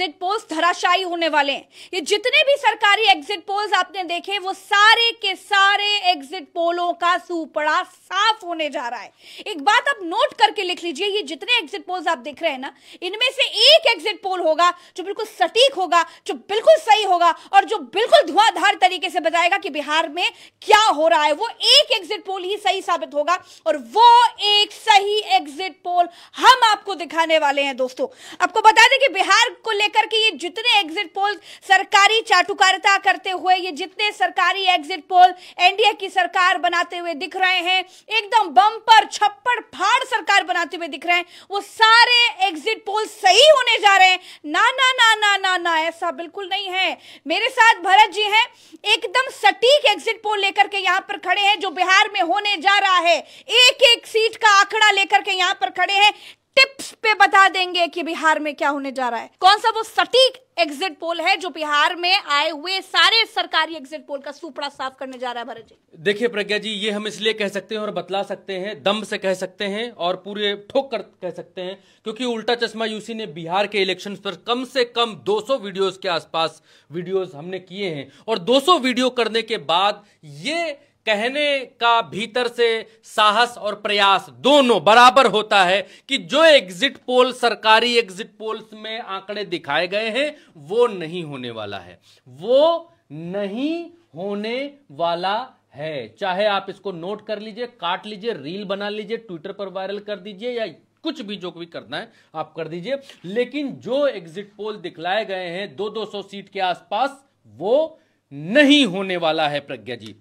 Exit polls धराशायी होने वाले हैं। ये जितने भी सरकारी एग्जिट पोल्स आपने देखे वो सारे के सारे एग्जिट पोलों का सुपड़ा साफ होने जा रहा है। एक बात आप नोट करके लिख लीजिए, ये जितने एग्जिट पोल्स आप देख रहे हैं ना, इनमें से एक एग्जिट पोल होगा जो बिल्कुल सटीक होगा, जो बिल्कुल सही होगा और जो बिल्कुल धुआंधार तरीके से बताएगा कि बिहार में क्या हो रहा है। वो एक एग्जिट पोल ही सही साबित होगा और वो एक सही एग्जिट पोल हम आपको दिखाने वाले हैं। दोस्तों, आपको बता दें कि बिहार को लेकर के ये जितने एग्जिट पोल सरकारी चाटुकारिता करते हुए, ये जितने सरकारी एग्जिट पोल एनडीए की सरकार बनाते हुए दिख रहे हैं, एकदम बम्पर छप्पड़ फाड़ सरकार बनाते हुए दिख रहे हैं, वो सारे एग्जिट पोल सही होने जा रहे हैं। ना ना ना ना ना ना, ऐसा बिल्कुल नहीं है। मेरे साथ भरत जी हैं, एकदम सटीक एग्जिट पोल लेकर के यहां पर खड़े हैं जो बिहार में होने जा रहा है। एक एक सीट का आंकड़ा लेकर के यहां पर खड़े हैं, टिप्स पे बता देंगे कि बिहार में क्या होने जा रहा है। कौन सा वो सटीक एग्जिट पोल है जो बिहार में आए हुए सारे सरकारी एग्जिट पोल का सुपड़ा साफ करने जा रहा है? भरत जी, देखिए प्रज्ञा जी, ये हम इसलिए कह सकते हैं और बतला सकते हैं, दम से कह सकते हैं और पूरे ठोक कर कह सकते हैं, क्योंकि उल्टा चश्मा यूसी ने बिहार के इलेक्शंस पर कम से कम 200 वीडियोस के आसपास वीडियोस हमने किए हैं और 200 वीडियो करने के बाद ये कहने का भीतर से साहस और प्रयास दोनों बराबर होता है कि जो एग्जिट पोल सरकारी एग्जिट पोल्स में आंकड़े दिखाए गए हैं वो नहीं होने वाला है, वो नहीं होने वाला है। चाहे आप इसको नोट कर लीजिए, काट लीजिए, रील बना लीजिए, ट्विटर पर वायरल कर दीजिए या कुछ भी जो भी करना है आप कर दीजिए, लेकिन जो एग्जिट पोल दिखलाए गए हैं 200 सीट के आसपास वो नहीं होने वाला है। प्रज्ञा जी,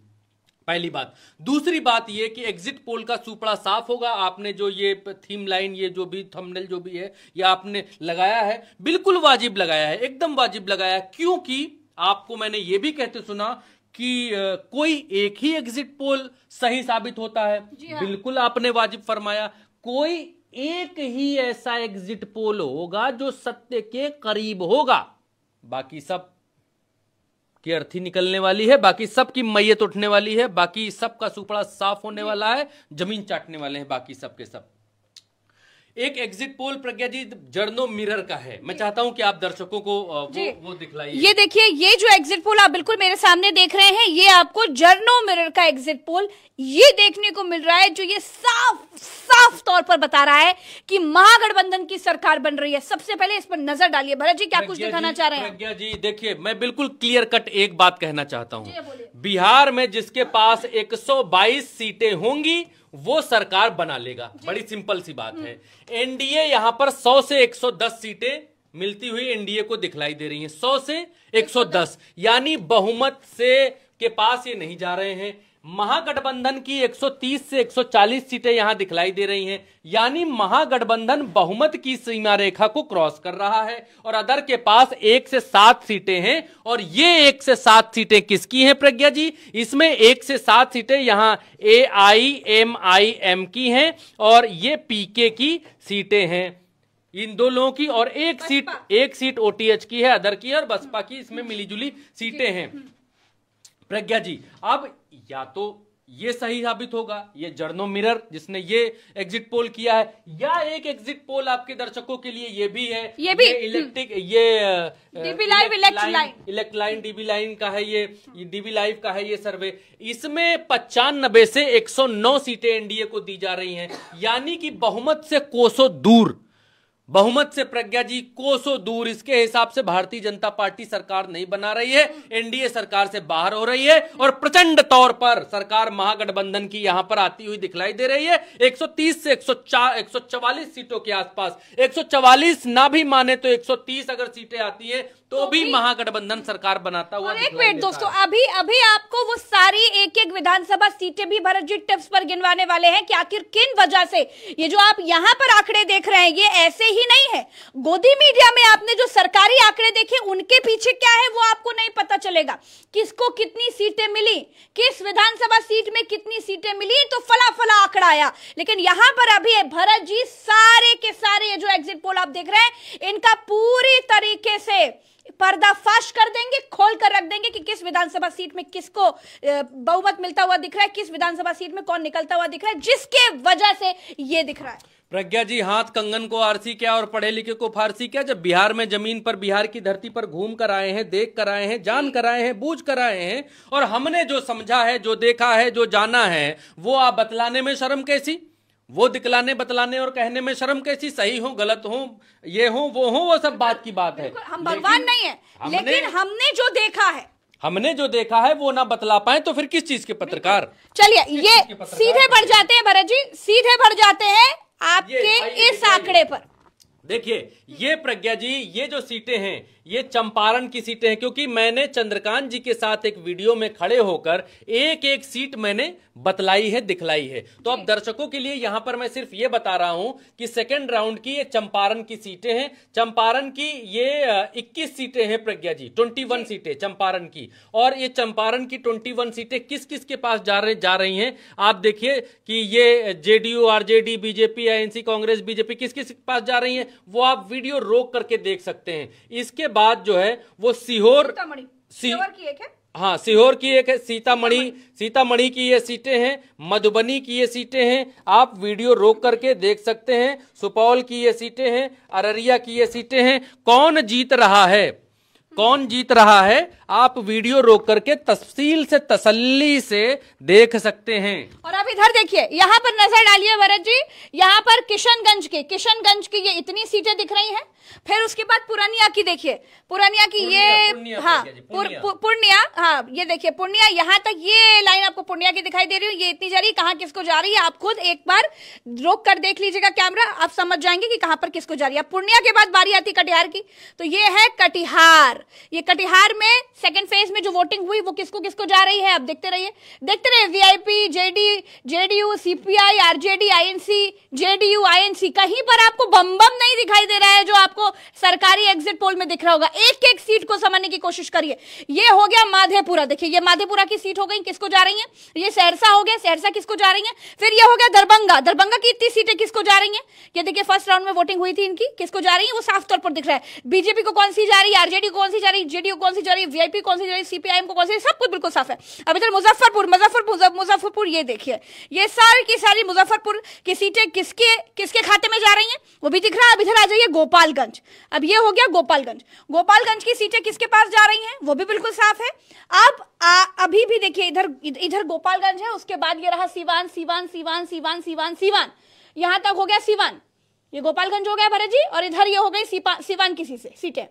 पहली बात। दूसरी बात ये कि एग्जिट पोल का सुपड़ा साफ होगा। आपने जो ये थीम लाइन, ये जो भी थंबनेल जो भी है, ये आपने लगाया है, बिल्कुल वाजिब लगाया है, एकदम वाजिब लगाया है, क्योंकि आपको मैंने ये भी कहते सुना कि कोई एक ही एग्जिट पोल सही साबित होता है। हाँ। बिल्कुल आपने वाजिब फरमाया, कोई एक ही ऐसा एग्जिट पोल होगा जो सत्य के करीब होगा, बाकी सब की अर्थी निकलने वाली है, बाकी सब की मैयत उठने वाली है, बाकी सब का सुपड़ा साफ होने वाला है, जमीन चाटने वाले हैं बाकी सब के सब। एक एग्जिट पोल प्रज्ञा जी जर्नो मिरर का है, मैं चाहता हूं कि आप दर्शकों को वो दिखलाइए। ये देखिए, ये जो एग्जिट पोल आप बिल्कुल मेरे सामने देख रहे हैं, ये आपको जर्नो मिरर का एग्जिट पोल ये देखने को मिल रहा है जो ये साफ तौर पर बता रहा है कि महागठबंधन की सरकार बन रही है। सबसे पहले इस पर नजर डालिए। भरत जी, क्या कुछ दिखाना चाह रहे हैं? प्रज्ञा जी देखिए, मैं बिल्कुल क्लियर कट एक बात कहना चाहता हूं, बिहार में जिसके पास 122 सीटें होंगी वो सरकार बना लेगा, बड़ी सिंपल सी बात है। एनडीए यहां पर 100 से 110 सीटें मिलती हुई एनडीए को दिखलाई दे रही हैं, 100 से 110, यानी बहुमत से के पास ये नहीं जा रहे हैं। महागठबंधन की 130 से 140 सीटें यहां दिखलाई दे रही हैं, यानी महागठबंधन बहुमत की सीमा रेखा को क्रॉस कर रहा है और अदर के पास 1 से 7 सीटें हैं। और ये 1 से 7 सीटें किसकी हैं प्रज्ञा जी? इसमें 1 से 7 सीटें यहां AIMIM की हैं और ये PK की सीटें हैं, इन दो लोगों की, और एक सीट OTH की है, अदर की है, और बसपा की इसमें मिलीजुली सीटें हैं। प्रज्ञा जी, अब या तो ये सही साबित होगा, ये जर्नो मिरर जिसने ये एग्जिट पोल किया है, या एक एग्जिट पोल आपके दर्शकों के लिए ये भी है, ये इलेक्ट्रिक, ये इलेक्ट लाइन DB लाइन का है, ये DB लाइव का है ये सर्वे। इसमें 95 से 109 सीटें एनडीए को दी जा रही हैं, यानी कि बहुमत से कोसों दूर, बहुमत से प्रज्ञा जी कोसों दूर। इसके हिसाब से भारतीय जनता पार्टी सरकार नहीं बना रही है, एनडीए सरकार से बाहर हो रही है और प्रचंड तौर पर सरकार महागठबंधन की यहां पर आती हुई दिखलाई दे रही है। 130 से 144 सीटों के आसपास, 144 ना भी माने तो 130 अगर सीटें आती है तो भी महागठबंधन सरकार बनाता हुआ। एक मिनट दोस्तों, अभी आपको वो सारी एक एक विधानसभा सीटें भी भरत जी टिप्स पर गिनवाने वाले हैं कि आखिर किन वजह से ये जो आप यहां पर आंकड़े देख रहे हैं ये ऐसे ही नहीं है। गोदी मीडिया में आपने जो सरकारी आंकड़े देखे उनके पीछे क्या है वो आपको नहीं पता चलेगा। किसको कितनी सीटें मिली, किस विधानसभा सीट में कितनी सीटें मिली, तो फला फला आंकड़ा आया। लेकिन यहां पर अभी भरत जी सारे के सारे ये जो एग्जिट पोल आप देख रहे हैं इनका पूरी तरीके से पर्दाफाश कर देंगे, खोल कर रख देंगे कि किस विधानसभा सीट में किसको बहुमत मिलता हुआ दिख रहा है, किस विधानसभा सीट में कौन निकलता हुआ दिख रहा है, जिसके वजह से ये दिख रहा है। प्रज्ञा जी, हाथ कंगन को आरसी क्या और पढ़े लिखे को फारसी क्या? जब बिहार में जमीन पर, बिहार की धरती पर घूम कर आए हैं, देख कर आए हैं, जान कर आए हैं, बूझ कर आए हैं, और हमने जो समझा है, जो देखा है, जो जाना है, वो आप बतलाने में शर्म कैसी? वो दिखलाने बतलाने और कहने में शर्म कैसी? सही हो, गलत हो, ये हो, वो सब बात की बात है। हम भगवान नहीं है, लेकिन हमने जो देखा है वो ना बतला पाए तो फिर किस चीज के पत्रकार? चलिए, ये सीधे बढ़ जाते हैं भरत जी, सीधे बढ़ जाते हैं आपके इस आंकड़े पर। देखिए, ये प्रज्ञा जी, ये जो सीटें हैं, ये चंपारण की सीटें हैं, क्योंकि मैंने चंद्रकांत जी के साथ एक वीडियो में खड़े होकर एक एक सीट मैंने बतलाई है, दिखलाई है। तो अब दर्शकों के लिए यहां पर मैं सिर्फ ये बता रहा हूं कि सेकंड राउंड की ये चंपारण की सीटें हैं। चंपारण की ये 21 सीटें हैं प्रज्ञा जी, 21 सीटें चंपारण की। और ये चंपारण की 21 सीटें किस किस के पास जा रही हैं, आप देखिए कि ये JDU, RJD, BJP, INC, Congress, BJP किस किस के पास जा रही हैं, वो आप वीडियो रोक करके देख सकते हैं। इसके बाद जो है वो सीहोर की एक है, हाँ, सीहोर की एक है, सीतामढ़ी की ये सीटें हैं, मधुबनी की ये सीटें हैं, आप वीडियो रोक करके देख सकते हैं। सुपौल की ये सीटें हैं, अररिया की ये सीटें हैं। कौन जीत रहा है आप वीडियो रोक करके तफसील से, तसल्ली से देख सकते हैं। और अब इधर देखिए, यहां पर नजर डालिए भरत जी, यहां पर किशनगंज की ये इतनी सीटें दिख रही हैं। फिर उसके बाद पूर्णिया की देखिए, पूर्णिया की ये, हाँ पूर्णिया, हाँ ये देखिए पूर्णिया, यहां तक ये लाइन आपको पूर्णिया की दिखाई दे रही है। ये इतनी जा रही है, कहां किसको जा रही है आप खुद एक बार रोक कर देख लीजिएगा कैमरा, आप समझ जाएंगे कि कहां पर किसको जा रही है। पूर्णिया के बाद बारी आती कटिहार की, तो ये है कटिहार। ये कटिहार में सेकंड फेज में जो वोटिंग हुई वो किसको किसको जा रही है, आप देखते रहिए। VIP, JDU, CPI, RJD, INC, JDU, INC, कहीं पर आपको बम नहीं दिखाई दे रहा है जो आपको सरकारी एग्जिट पोल में दिख रहा होगा। एक एक सीट को समझने की कोशिश करिए। ये हो गया माधेपुरा, देखिए ये माधेपुरा की सीट हो गई, किसको जा रही है। ये सहरसा हो गया, सहरसा किसको जा रही है। फिर ये हो गया दरभंगा की इतनी सीटें किसको जा रही है। ये देखिए फर्स्ट राउंड में वोटिंग हुई थी इनकी, किसको जा रही है वो साफ तौर पर दिख रहा है। बीजेपी को कौन सी जा रही है, आरजेडी को कौन सी जा रही है, जेडीयू कौन सी जा रही है, वीआईपी कौन सी जा रही है, सीपीआईएम को कौन सी, सब कुछ बिल्कुल साफ है। अब इधर मुजफ्फरपुर, ये देखिए ये सारी की सारी मुजफ्फरपुर की सीटें किसके खाते में जा रही हैं वो भी दिख रहा है। अब इधर आ जाइए गोपालगंज, अब ये हो गया गोपालगंज की सीटें किसके पास जा रही हैं वो भी बिल्कुल साफ है। अब अभी भी देखिए इधर गोपालगंज है, उसके बाद ये रहा सीवान, यहां तक हो गया सीवान, ये गोपालगंज हो गया भरत जी। और इधर ये हो गई सीवान की सीटें,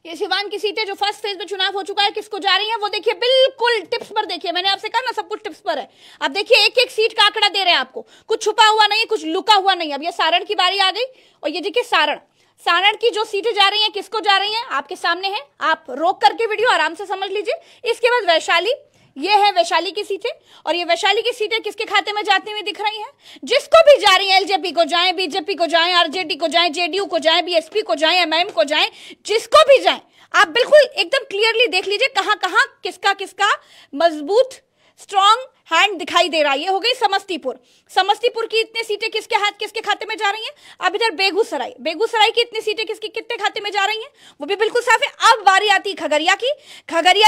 ये सीवान की सीटें जो फर्स्ट फेज में चुनाव हो चुका है किसको जा रही हैं वो देखिए, बिल्कुल टिप्स पर देखिए। मैंने आपसे कहा ना सब कुछ टिप्स पर है। अब देखिए एक एक सीट का आंकड़ा दे रहे हैं आपको, कुछ छुपा हुआ नहीं, कुछ लुका हुआ नहीं। अब ये सारण की बारी आ गई, और ये देखिए सारण की जो सीटें जा रही हैं किसको जा रही हैं आपके सामने है, आप रोक करके वीडियो आराम से समझ लीजिए। इसके बाद वैशाली, ये है वैशाली की सीटें, और ये वैशाली की सीटें किसके खाते में जाती हुई दिख रही हैं, जिसको भी जा रही है, एलजेपी को जाएं, बीजेपी को जाएं, आरजेडी को जाएं, जेडीयू को जाएं, बीएसपी को जाएं, एमआईएम को जाएं, जिसको भी जाएं, आप बिल्कुल एकदम क्लियरली देख लीजिए कहां कहां किसका मजबूत स्ट्रॉन्ग हैंड दिखाई दे रहा है। ये हो गई समस्तीपुर की इतनी सीटें किसके खाते में जा रही हैं। अब इधर बेगूसराय की इतनी सीटें कितने खाते में जा रही हैं वो भी बिल्कुल साफ है। अब बारी आती है खगड़िया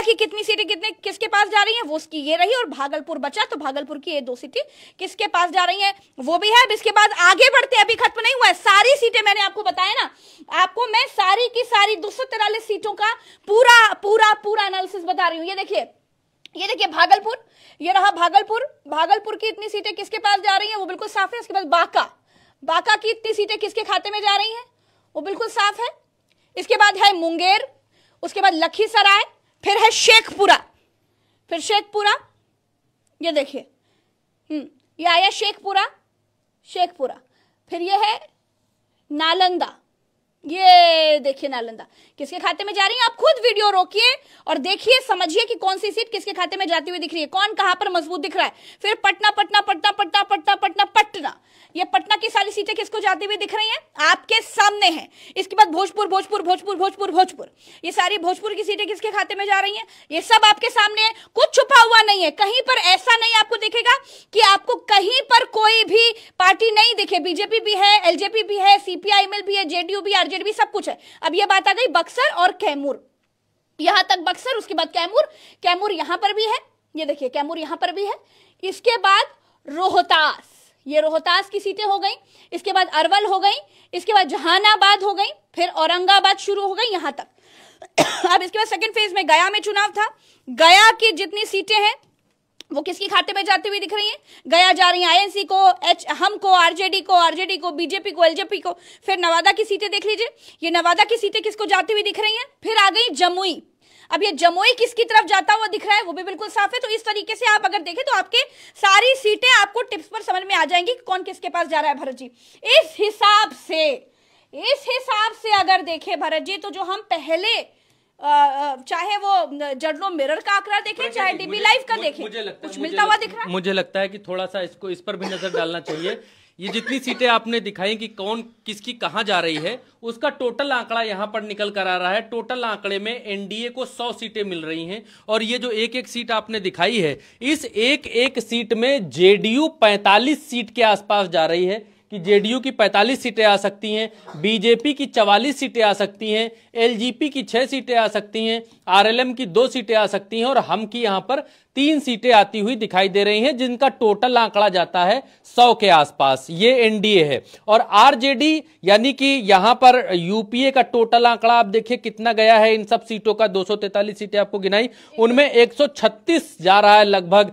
की कितनी सीटें किसके पास जा रही हैं वो उसकी ये रही, और भागलपुर बचा, तो भागलपुर की ये 2 सीटें किसके पास जा रही हैं वो भी है। अब इसके बाद आगे बढ़ते हैं, अभी खत्म नहीं हुआ है, सारी सीटें मैंने आपको बताया ना, आपको मैं सारी की सारी 243 सीटों का पूरा एनालिसिस बता रही हूं। ये देखिए भागलपुर, ये रहा भागलपुर की इतनी सीटें किसके पास जा रही हैं वो बिल्कुल साफ है। इसके बाद बांका की इतनी सीटें किसके खाते में जा रही हैं वो बिल्कुल साफ है। इसके बाद है मुंगेर, उसके बाद लखीसराय, फिर है शेखपुरा, ये देखिए ये आया शेखपुरा, फिर ये है नालंदा, ये देखिए नालंदा किसके खाते में जा रही है। आप खुद वीडियो रोकिए और देखिए, समझिए कि कौन सी सीट किसके खाते में जाती हुई दिख रही है, कौन कहां पर मजबूत दिख रहा है। फिर पटना, ये पटना की सारी सीटें किसको जाती हुई दिख रही हैं आपके सामने हैं। इसके बाद भोजपुर, ये सारी भोजपुर की सीटें किसके खाते में जा रही हैं, ये सब आपके सामने है, कुछ छुपा हुआ नहीं है। कहीं पर ऐसा नहीं आपको दिखेगा कि आपको कहीं पर कोई भी पार्टी नहीं दिखे। बीजेपी भी है, एलजेपी भी है, सीपीआईएम भी है, जेडीयू भी, आरजेडी आरजेडी सब कुछ है। अब ये बात आ गई बक्सर और कैमूर, यहां तक बक्सर, उसके बाद कैमूर, कैमूर यहां पर भी है, ये देखिए कैमूर यहां पर भी है। इसके बाद रोहतास, ये रोहतास की सीटें हो गई, इसके बाद अरवल हो गई, इसके बाद जहानाबाद हो गई, फिर औरंगाबाद शुरू हो गई यहां तक। अब इसके बाद सेकंड फेज में गया में चुनाव था, गया की जितनी सीटें हैं वो किसकी खाते में जाती हुई दिख रही हैं? गया जा रही है आईएनसी को, हम को, आरजेडी को, बीजेपी को, एलजेपी को। फिर नवादा की सीटें देख लीजिए, ये नवादा की सीटें किसको जाती हुई दिख रही हैं? फिर आ गई जमुई। अब ये जमुई किसकी तरफ जाता हुआ दिख रहा है वो भी बिल्कुल साफ है। तो इस तरीके से आप अगर देखें तो आपके सारी सीटें आपको टिप्स पर समझ में आ जाएंगी कौन किसके पास जा रहा है। भरत जी इस हिसाब से अगर देखें भरत जी, तो जो हम पहले चाहे वो जर्नो मिरर का आंकड़ा देखें, चाहे डीबी लाइव का देखें, कुछ मिलता हुआ दिख रहा है। मुझे लगता है कि थोड़ा सा इसको इस पर भी नजर डालना चाहिए। ये जितनी सीटें आपने दिखाई कि कौन किसकी कहां जा रही है, उसका टोटल आंकड़ा यहां पर निकल कर आ रहा है। टोटल आंकड़े में एनडीए को 100 सीटें मिल रही हैं, और ये जो एक एक सीट आपने दिखाई है, इस एक एक सीट में जेडीयू 45 सीट के आसपास जा रही है कि जेडीयू की 45 सीटें आ सकती हैं, बीजेपी की 44 सीटें आ सकती हैं, एलजेपी की 6 सीटें आ सकती हैं, आरएलएम की 2 सीटें आ सकती हैं, और हम की यहां पर 3 सीटें आती हुई दिखाई दे रही हैं, जिनका टोटल आंकड़ा जाता है 100 के आसपास। ये एनडीए है। और आरजेडी यानी कि यहां पर यूपीए का टोटल आंकड़ा आप देखिए कितना गया है इन सब सीटों का। 243 सीटें आपको गिनाई, उनमें 136 जा रहा है लगभग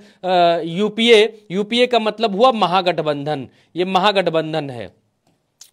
यूपीए का मतलब हुआ महागठबंधन, ये महागठबंधन है।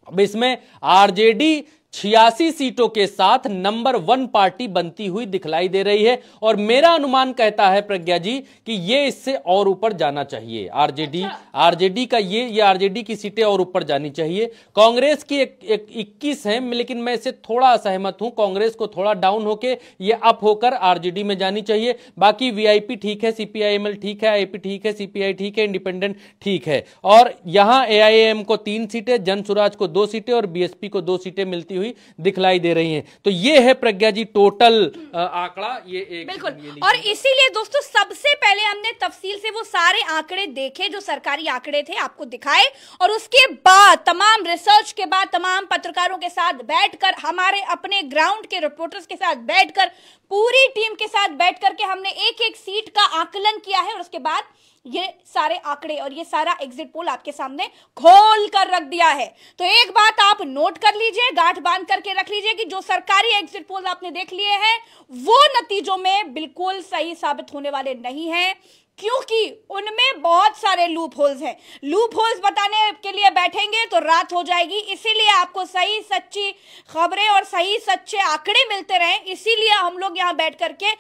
अब इसमें आरजेडी 86 सीटों के साथ नंबर 1 पार्टी बनती हुई दिखलाई दे रही है, और मेरा अनुमान कहता है प्रज्ञा जी कि ये इससे और ऊपर जाना चाहिए। आरजेडी का ये आरजेडी की सीटें और ऊपर जानी चाहिए। कांग्रेस की 21 हैं, लेकिन मैं इससे थोड़ा असहमत हूं। कांग्रेस को थोड़ा डाउन होके ये अप होकर आरजेडी में जानी चाहिए। बाकी वीआईपी ठीक है, सीपीआईएमएल ठीक है, आईपी ठीक है, सीपीआई ठीक है, इंडिपेंडेंट ठीक है। और यहां एआईएम को 3 सीटें, जन सुराज को 2 सीटें और बीएसपी को 2 सीटें मिलती हुई दिखलाई दे रही हैं। तो ये है प्रज्ञा जी टोटल आंकड़ा, ये एक बिल्कुल। और इसीलिए दोस्तों सबसे पहले हमने तफसील से वो सारे आंकड़े देखे जो सरकारी आंकड़े थे, आपको दिखाए, और उसके बाद तमाम रिसर्च के बाद तमाम पत्रकारों के साथ बैठकर, हमारे अपने ग्राउंड के रिपोर्टर्स के साथ बैठकर, पूरी टीम के साथ बैठकर के हमने एक एक सीट का आकलन किया है, और उसके बाद ये सारे आंकड़े और ये सारा एग्जिट पोल आपके सामने खोल कर रख दिया है। तो एक बात आप नोट कर लीजिए, गांठ बांध करके रख लीजिए कि जो सरकारी एग्जिट पोल आपने देख लिए हैं वो नतीजों में बिल्कुल सही साबित होने वाले नहीं हैं, क्योंकि उनमें बहुत सारे लूप होल्स हैं। लूप होल्स बताने के लिए बैठेंगे तो रात हो जाएगी, इसीलिए आपको सही सच्ची खबरें और सही सच्चे आंकड़े मिलते रहें, इसीलिए हम लोग यहाँ बैठ करके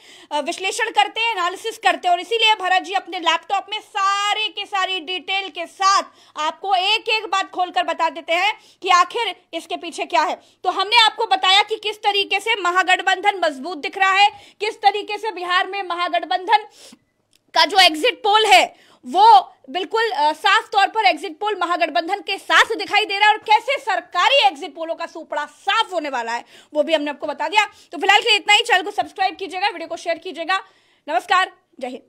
विश्लेषण करते हैं, एनालिसिस करते हैं, और इसीलिए भरत जी अपने लैपटॉप में सारे के सारी डिटेल के साथ आपको एक एक बात खोलकर बता देते हैं कि आखिर इसके पीछे क्या है। तो हमने आपको बताया कि किस तरीके से महागठबंधन मजबूत दिख रहा है, किस तरीके से बिहार में महागठबंधन का जो एग्जिट पोल है वो बिल्कुल साफ तौर पर एग्जिट पोल महागठबंधन के साथ दिखाई दे रहा है, और कैसे सरकारी एग्जिट पोलों का सूपड़ा साफ होने वाला है वो भी हमने आपको बता दिया। तो फिलहाल के लिए इतना ही। चैनल को सब्सक्राइब कीजिएगा, वीडियो को शेयर कीजिएगा। नमस्कार, जय हिंद।